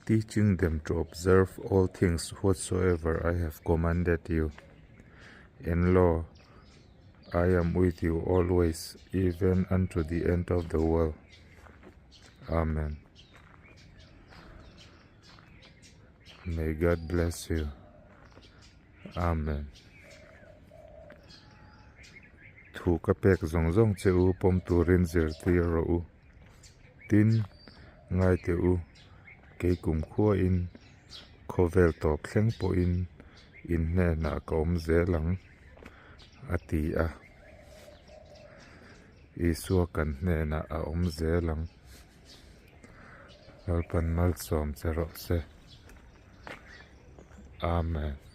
teaching them to observe all things whatsoever I have commanded you. And lo, I am with you always, even unto the end of the world. Amen. May God bless you. Amen. Thu ka pek zong zong che u pom turin zir ti ro u. Tin ngai te u ke kum khua in khovel top thleng po in ne na ka om ze lang ati a Isua kan ne na a om ze lang Lalpan malsawm che rawh se. Amen.